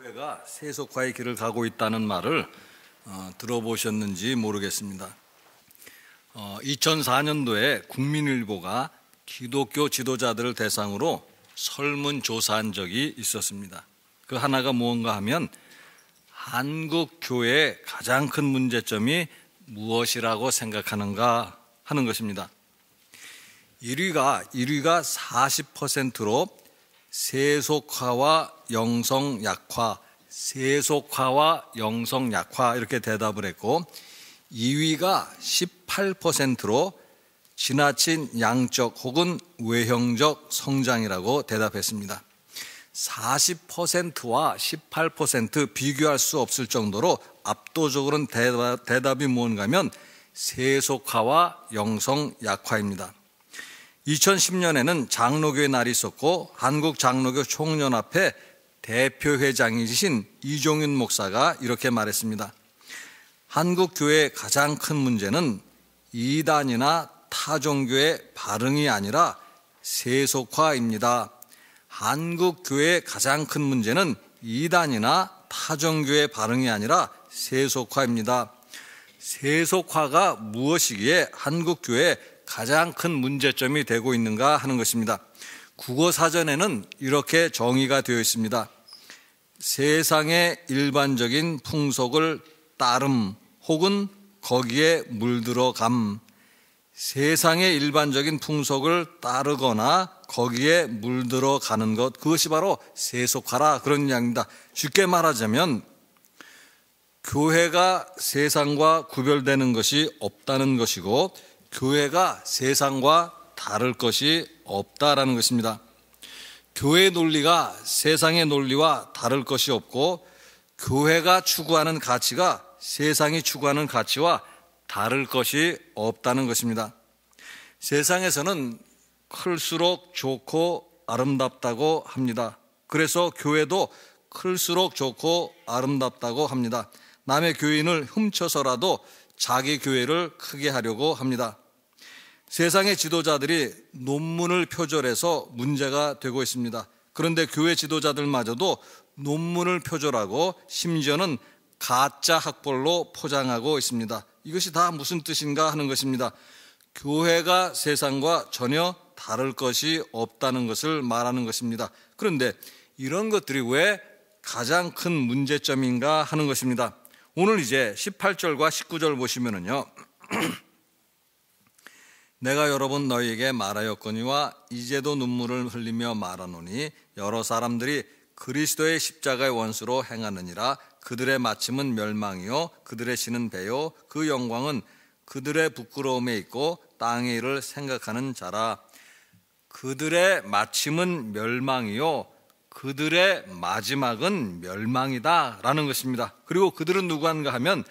교회가 세속화의 길을 가고 있다는 말을 들어보셨는지 모르겠습니다. 2004년도에 국민일보가 기독교 지도자들을 대상으로 설문조사한 적이 있었습니다. 그 하나가 무언가 하면 한국 교회의 가장 큰 문제점이 무엇이라고 생각하는가 하는 것입니다. 1위가 40%로 세속화와 영성 약화, 세속화와 영성 약화 이렇게 대답을 했고, 2위가 18%로 지나친 양적 혹은 외형적 성장이라고 대답했습니다. 40%와 18% 비교할 수 없을 정도로 압도적으로는 대답이 무언가 하면 세속화와 영성 약화입니다. 2010년에는 장로교의 날이 있었고, 한국 장로교 총연합회 대표회장이신 이종윤 목사가 이렇게 말했습니다. 한국 교회의 가장 큰 문제는 이단이나 타종교의 발흥이 아니라 세속화입니다. 한국 교회의 가장 큰 문제는 이단이나 타종교의 발흥이 아니라 세속화입니다. 세속화가 무엇이기에 한국 교회의 가장 큰 문제점이 되고 있는가 하는 것입니다. 국어사전에는 이렇게 정의가 되어 있습니다. 세상의 일반적인 풍속을 따름 혹은 거기에 물들어감. 세상의 일반적인 풍속을 따르거나 거기에 물들어가는 것, 그것이 바로 세속화라, 그런 이야기입니다. 쉽게 말하자면 교회가 세상과 구별되는 것이 없다는 것이고, 교회가 세상과 다를 것이 없다라는 것입니다. 교회의 논리가 세상의 논리와 다를 것이 없고, 교회가 추구하는 가치가 세상이 추구하는 가치와 다를 것이 없다는 것입니다. 세상에서는 클수록 좋고 아름답다고 합니다. 그래서 교회도 클수록 좋고 아름답다고 합니다. 남의 교인을 훔쳐서라도 자기 교회를 크게 하려고 합니다. 세상의 지도자들이 논문을 표절해서 문제가 되고 있습니다. 그런데 교회 지도자들마저도 논문을 표절하고 심지어는 가짜 학벌로 포장하고 있습니다. 이것이 다 무슨 뜻인가 하는 것입니다. 교회가 세상과 전혀 다를 것이 없다는 것을 말하는 것입니다. 그런데 이런 것들이 왜 가장 큰 문제점인가 하는 것입니다. 오늘 이제 18절과 19절 보시면은요. 내가 여러 번 너희에게 말하였거니와 이제도 눈물을 흘리며 말하노니 여러 사람들이 그리스도의 십자가의 원수로 행하느니라. 그들의 마침은 멸망이요 그들의 신은 배요 그 영광은 그들의 부끄러움에 있고 땅의 일을 생각하는 자라. 그들의 마침은 멸망이요 그들의 마지막은 멸망이다 라는 것입니다. 그리고 그들은 누구인가 하면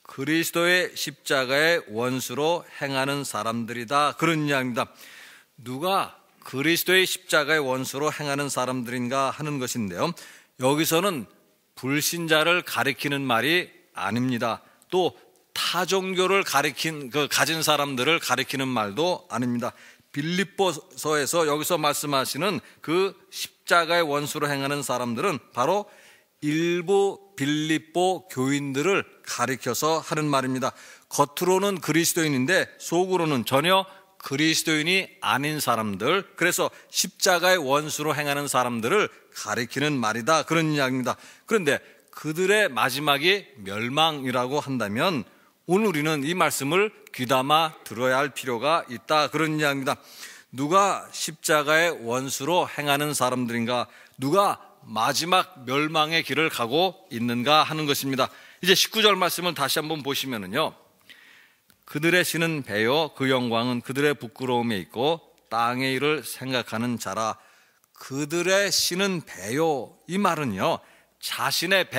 그리스도의 십자가의 원수로 행하는 사람들이다, 그런 이야기입니다. 누가 그리스도의 십자가의 원수로 행하는 사람들인가 하는 것인데요, 여기서는 불신자를 가리키는 말이 아닙니다. 또 타종교를 가진 사람들을 가리키는 말도 아닙니다. 빌립보서에서 여기서 말씀하시는 그 십자가의 원수로 행하는 사람들은 바로 일부 빌립보 교인들을 가리켜서 하는 말입니다. 겉으로는 그리스도인인데 속으로는 전혀 그리스도인이 아닌 사람들, 그래서 십자가의 원수로 행하는 사람들을 가리키는 말이다, 그런 이야기입니다. 그런데 그들의 마지막이 멸망이라고 한다면 오늘 우리는 이 말씀을 귀담아 들어야 할 필요가 있다, 그런 이야기입니다. 누가 십자가의 원수로 행하는 사람들인가, 누가 마지막 멸망의 길을 가고 있는가 하는 것입니다. 이제 19절 말씀을 다시 한번 보시면은요, 그들의 신은 배요 그 영광은 그들의 부끄러움에 있고 땅의 일을 생각하는 자라. 그들의 신은 배요, 이 말은요 자신의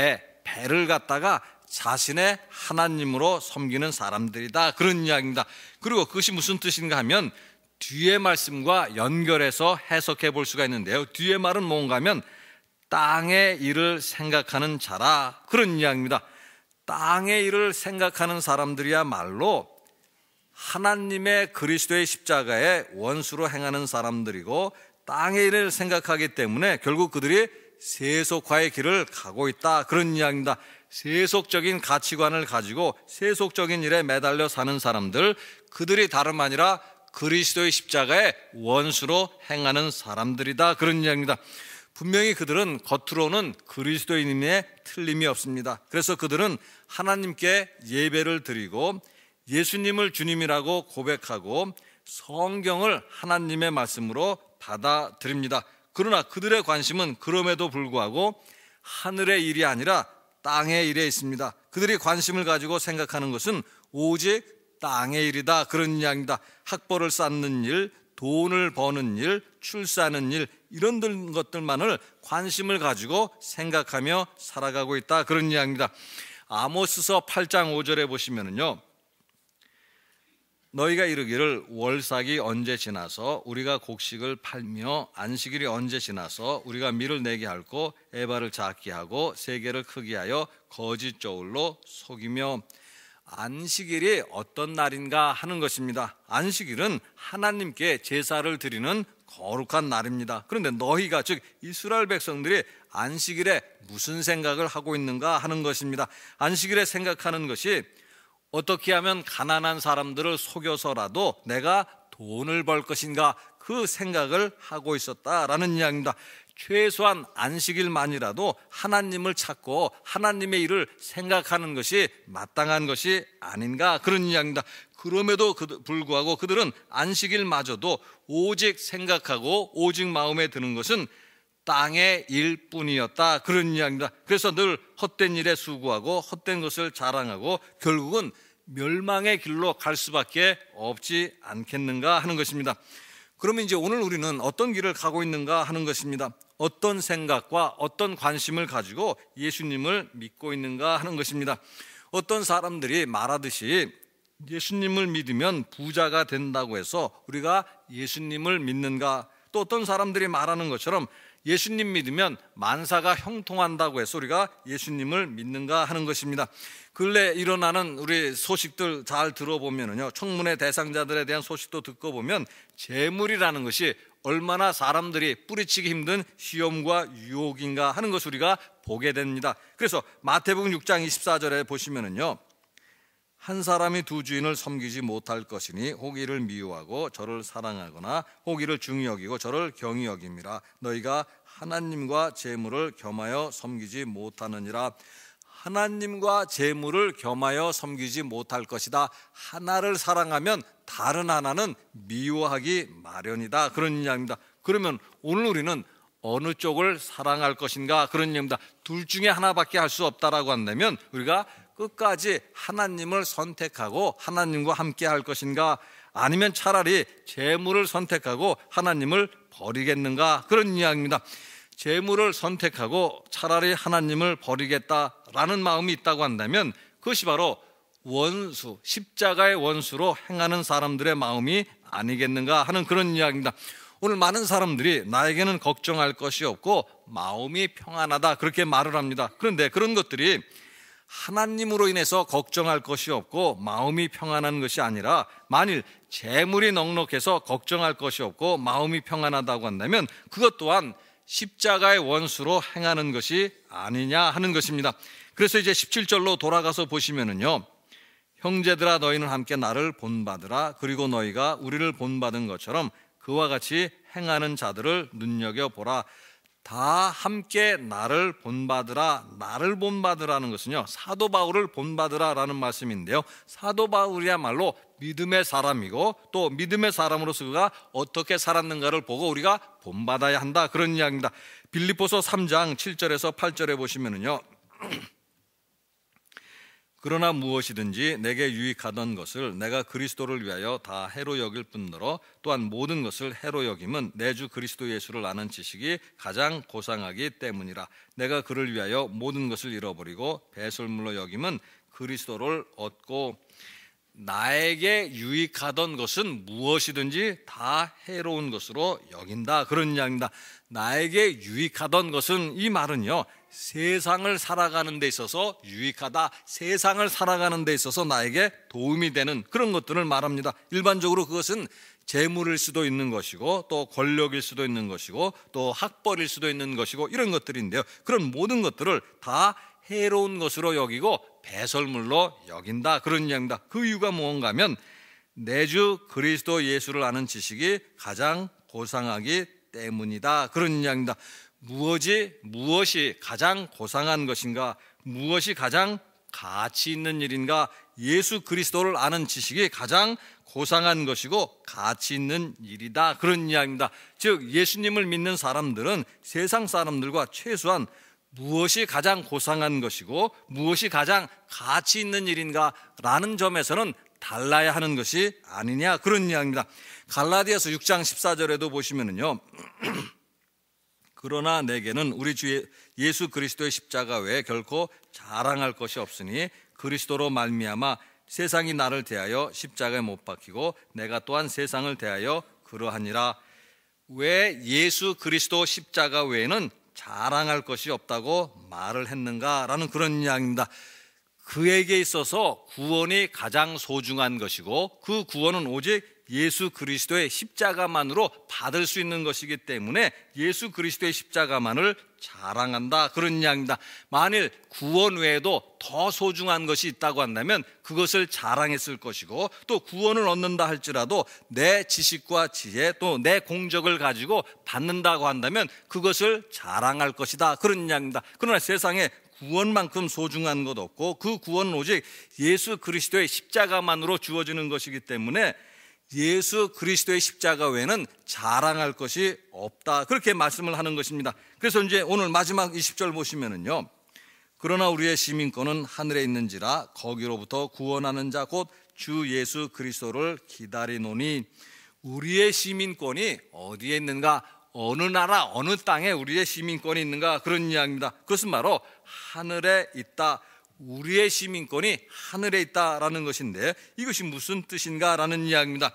배를 갖다가 자신의 하나님으로 섬기는 사람들이다, 그런 이야기입니다. 그리고 그것이 무슨 뜻인가 하면 뒤의 말씀과 연결해서 해석해 볼 수가 있는데요, 뒤의 말은 뭔가 하면 땅의 일을 생각하는 자라, 그런 이야기입니다. 땅의 일을 생각하는 사람들이야말로 하나님의 그리스도의 십자가의 원수로 행하는 사람들이고 땅의 일을 생각하기 때문에 결국 그들이 세속화의 길을 가고 있다, 그런 이야기입니다. 세속적인 가치관을 가지고 세속적인 일에 매달려 사는 사람들, 그들이 다름 아니라 그리스도의 십자가의 원수로 행하는 사람들이다, 그런 이야기입니다. 분명히 그들은 겉으로는 그리스도인임에 틀림이 없습니다. 그래서 그들은 하나님께 예배를 드리고 예수님을 주님이라고 고백하고 성경을 하나님의 말씀으로 받아들입니다. 그러나 그들의 관심은 그럼에도 불구하고 하늘의 일이 아니라 땅의 일에 있습니다. 그들이 관심을 가지고 생각하는 것은 오직 땅의 일이다, 그런 이야기입니다. 학벌을 쌓는 일, 돈을 버는 일, 출산하는 일, 이런 것들만을 관심을 가지고 생각하며 살아가고 있다, 그런 이야기입니다. 아모스서 8장 5절에 보시면은요, 너희가 이르기를 월삭이 언제 지나서 우리가 곡식을 팔며 안식일이 언제 지나서 우리가 밀을 내게 할고 에바를 작게 하고 세계를 크게 하여 거짓 저울로 속이며. 안식일이 어떤 날인가 하는 것입니다. 안식일은 하나님께 제사를 드리는 거룩한 날입니다. 그런데 너희가, 즉 이스라엘 백성들이 안식일에 무슨 생각을 하고 있는가 하는 것입니다. 안식일에 생각하는 것이 어떻게 하면 가난한 사람들을 속여서라도 내가 돈을 벌 것인가, 그 생각을 하고 있었다라는 이야기입니다. 최소한 안식일만이라도 하나님을 찾고 하나님의 일을 생각하는 것이 마땅한 것이 아닌가, 그런 이야기입니다. 그럼에도 불구하고 그들은 안식일마저도 오직 생각하고 오직 마음에 드는 것은 땅의 일뿐이었다, 그런 이야기입니다. 그래서 늘 헛된 일에 수고하고 헛된 것을 자랑하고 결국은 멸망의 길로 갈 수밖에 없지 않겠는가 하는 것입니다. 그러면 이제 오늘 우리는 어떤 길을 가고 있는가 하는 것입니다. 어떤 생각과 어떤 관심을 가지고 예수님을 믿고 있는가 하는 것입니다. 어떤 사람들이 말하듯이 예수님을 믿으면 부자가 된다고 해서 우리가 예수님을 믿는가, 또 어떤 사람들이 말하는 것처럼 예수님 믿으면 만사가 형통한다고 해서 우리가 예수님을 믿는가 하는 것입니다. 근래 일어나는 우리 소식들 잘 들어보면요, 청문회 대상자들에 대한 소식도 듣고 보면 재물이라는 것이 얼마나 사람들이 뿌리치기 힘든 시험과 유혹인가 하는 것을 우리가 보게 됩니다. 그래서 마태복음 6장 24절에 보시면은요, 한 사람이 두 주인을 섬기지 못할 것이니 혹 이를 미워하고 저를 사랑하거나 혹 이를 중히 여기고 저를 경히 여김이라. 너희가 하나님과 재물을 겸하여 섬기지 못하느니라. 하나님과 재물을 겸하여 섬기지 못할 것이다. 하나를 사랑하면 다른 하나는 미워하기 마련이다, 그런 이야기입니다. 그러면 오늘 우리는 어느 쪽을 사랑할 것인가, 그런 이야기입니다. 둘 중에 하나밖에 할 수 없다라고 한다면 우리가 끝까지 하나님을 선택하고 하나님과 함께 할 것인가, 아니면 차라리 재물을 선택하고 하나님을 버리겠는가, 그런 이야기입니다. 재물을 선택하고 차라리 하나님을 버리겠다라는 마음이 있다고 한다면 그것이 바로 원수, 십자가의 원수로 행하는 사람들의 마음이 아니겠는가 하는 그런 이야기입니다. 오늘 많은 사람들이 나에게는 걱정할 것이 없고 마음이 평안하다, 그렇게 말을 합니다. 그런데 그런 것들이 하나님으로 인해서 걱정할 것이 없고 마음이 평안한 것이 아니라 만일 재물이 넉넉해서 걱정할 것이 없고 마음이 평안하다고 한다면 그것 또한 십자가의 원수로 행하는 것이 아니냐 하는 것입니다. 그래서 이제 17절로 돌아가서 보시면은요, 형제들아 너희는 함께 나를 본받으라. 그리고 너희가 우리를 본받은 것처럼 그와 같이 행하는 자들을 눈여겨보라. 다 함께 나를 본받으라. 나를 본받으라는 것은요, 사도 바울을 본받으라라는 말씀인데요, 사도 바울이야말로 믿음의 사람이고 또 믿음의 사람으로서 그가 어떻게 살았는가를 보고 우리가 본받아야 한다, 그런 이야기입니다. 빌립보서 3장 7절에서 8절에 보시면은요, 그러나 무엇이든지 내게 유익하던 것을 내가 그리스도를 위하여 다 해로 여길 뿐더러 또한 모든 것을 해로 여김은 내 주 그리스도 예수를 아는 지식이 가장 고상하기 때문이라. 내가 그를 위하여 모든 것을 잃어버리고 배설물로 여김은 그리스도를 얻고. 나에게 유익하던 것은 무엇이든지 다 해로운 것으로 여긴다, 그런 이야기입니다. 나에게 유익하던 것은, 이 말은요, 세상을 살아가는 데 있어서 유익하다, 세상을 살아가는 데 있어서 나에게 도움이 되는 그런 것들을 말합니다. 일반적으로 그것은 재물일 수도 있는 것이고 또 권력일 수도 있는 것이고 또 학벌일 수도 있는 것이고 이런 것들인데요. 그런 모든 것들을 다 해로운 것으로 여기고 배설물로 여긴다, 그런 이야기입니다. 그 이유가 무언가 하면 내 주 그리스도 예수를 아는 지식이 가장 고상하기 때문이다, 그런 이야기입니다. 무엇이 가장 고상한 것인가, 무엇이 가장 가치 있는 일인가? 예수 그리스도를 아는 지식이 가장 고상한 것이고 가치 있는 일이다, 그런 이야기입니다. 즉 예수님을 믿는 사람들은 세상 사람들과 최소한 무엇이 가장 고상한 것이고 무엇이 가장 가치 있는 일인가 라는 점에서는 달라야 하는 것이 아니냐, 그런 이야기입니다. 갈라디아서 6장 14절에도 보시면은요, 그러나 내게는 우리 주 예수 그리스도의 십자가 외에 결코 자랑할 것이 없으니 그리스도로 말미암아 세상이 나를 대하여 십자가에 못 박히고 내가 또한 세상을 대하여 그러하니라. 왜 예수 그리스도 십자가 외에는 자랑할 것이 없다고 말을 했는가라는 그런 이야기입니다. 그에게 있어서 구원이 가장 소중한 것이고 그 구원은 오직 예수 그리스도의 십자가만으로 받을 수 있는 것이기 때문에 예수 그리스도의 십자가만을 자랑한다, 그런 이야기입니다. 만일 구원 외에도 더 소중한 것이 있다고 한다면 그것을 자랑했을 것이고 또 구원을 얻는다 할지라도 내 지식과 지혜 또 내 공적을 가지고 받는다고 한다면 그것을 자랑할 것이다, 그런 이야기입니다. 그러나 세상에 구원만큼 소중한 것 없고 그 구원은 오직 예수 그리스도의 십자가만으로 주어지는 것이기 때문에 예수 그리스도의 십자가 외에는 자랑할 것이 없다, 그렇게 말씀을 하는 것입니다. 그래서 이제 오늘 마지막 20절 보시면은요, 그러나 우리의 시민권은 하늘에 있는지라 거기로부터 구원하는 자 곧 주 예수 그리스도를 기다리노니. 우리의 시민권이 어디에 있는가, 어느 나라 어느 땅에 우리의 시민권이 있는가, 그런 이야기입니다. 그것은 바로 하늘에 있다, 우리의 시민권이 하늘에 있다라는 것인데 이것이 무슨 뜻인가 라는 이야기입니다.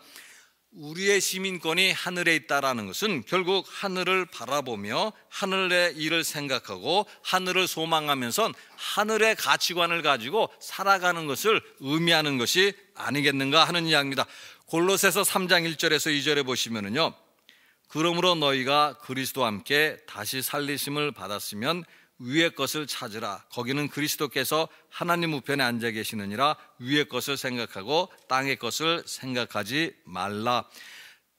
우리의 시민권이 하늘에 있다라는 것은 결국 하늘을 바라보며 하늘의 일을 생각하고 하늘을 소망하면서 하늘의 가치관을 가지고 살아가는 것을 의미하는 것이 아니겠는가 하는 이야기입니다. 골로새서 3장 1절에서 2절에 보시면은요, 그러므로 너희가 그리스도와 함께 다시 살리심을 받았으면 위의 것을 찾으라. 거기는 그리스도께서 하나님 우편에 앉아 계시느니라. 위의 것을 생각하고 땅의 것을 생각하지 말라.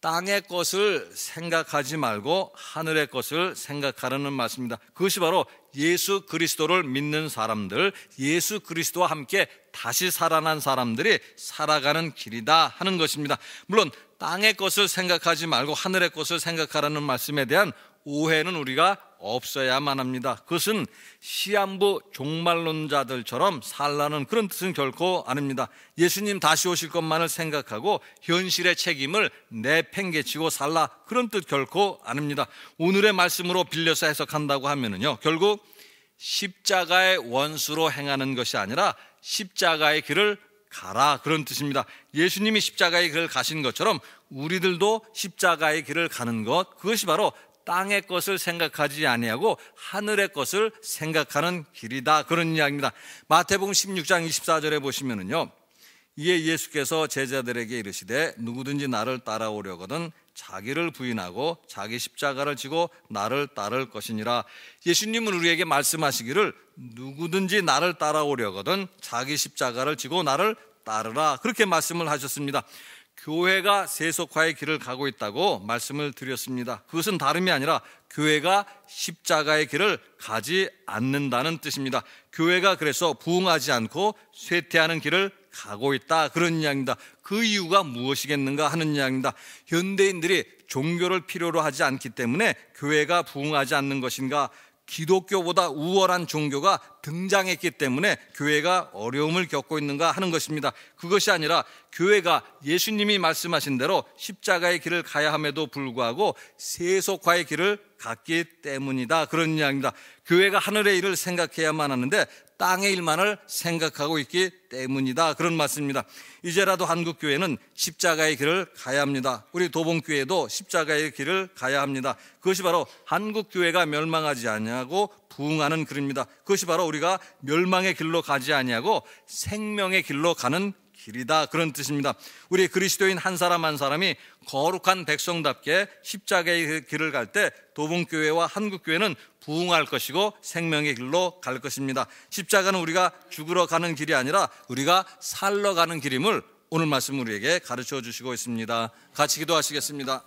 땅의 것을 생각하지 말고 하늘의 것을 생각하라는 말씀입니다. 그것이 바로 예수 그리스도를 믿는 사람들, 예수 그리스도와 함께 다시 살아난 사람들이 살아가는 길이다 하는 것입니다. 물론 땅의 것을 생각하지 말고 하늘의 것을 생각하라는 말씀에 대한 오해는 우리가 없어야만 합니다. 그것은 시한부 종말론자들처럼 살라는 그런 뜻은 결코 아닙니다. 예수님 다시 오실 것만을 생각하고 현실의 책임을 내팽개치고 살라, 그런 뜻 결코 아닙니다. 오늘의 말씀으로 빌려서 해석한다고 하면은요, 결국 십자가의 원수로 행하는 것이 아니라 십자가의 길을 가라, 그런 뜻입니다. 예수님이 십자가의 길을 가신 것처럼 우리들도 십자가의 길을 가는 것, 그것이 바로 땅의 것을 생각하지 아니하고 하늘의 것을 생각하는 길이다, 그런 이야기입니다. 마태복음 16장 24절에 보시면은요, 이에 예수께서 제자들에게 이르시되 누구든지 나를 따라오려거든 자기를 부인하고 자기 십자가를 지고 나를 따를 것이니라. 예수님은 우리에게 말씀하시기를 누구든지 나를 따라오려거든 자기 십자가를 지고 나를 따르라, 그렇게 말씀을 하셨습니다. 교회가 세속화의 길을 가고 있다고 말씀을 드렸습니다. 그것은 다름이 아니라 교회가 십자가의 길을 가지 않는다는 뜻입니다. 교회가 그래서 부흥하지 않고 쇠퇴하는 길을 가고 있다, 그런 이야기입니다. 그 이유가 무엇이겠는가 하는 이야기입니다. 현대인들이 종교를 필요로 하지 않기 때문에 교회가 부흥하지 않는 것인가, 기독교보다 우월한 종교가 등장했기 때문에 교회가 어려움을 겪고 있는가 하는 것입니다. 그것이 아니라 교회가 예수님이 말씀하신 대로 십자가의 길을 가야 함에도 불구하고 세속화의 길을 갔기 때문이다, 그런 이야기입니다. 교회가 하늘의 일을 생각해야만 하는데 땅의 일만을 생각하고 있기 때문이다, 그런 말씀입니다. 이제라도 한국교회는 십자가의 길을 가야 합니다. 우리 도봉교회도 십자가의 길을 가야 합니다. 그것이 바로 한국교회가 멸망하지 아니하고 부흥하는 길입니다. 그것이 바로 우리가 멸망의 길로 가지 아니하고 생명의 길로 가는 길이다, 그런 뜻입니다. 우리 그리스도인 한 사람 한 사람이 거룩한 백성답게 십자가의 길을 갈 때 도봉교회와 한국교회는 부흥할 것이고 생명의 길로 갈 것입니다. 십자가는 우리가 죽으러 가는 길이 아니라 우리가 살러 가는 길임을 오늘 말씀 우리에게 가르쳐 주시고 있습니다. 같이 기도하시겠습니다.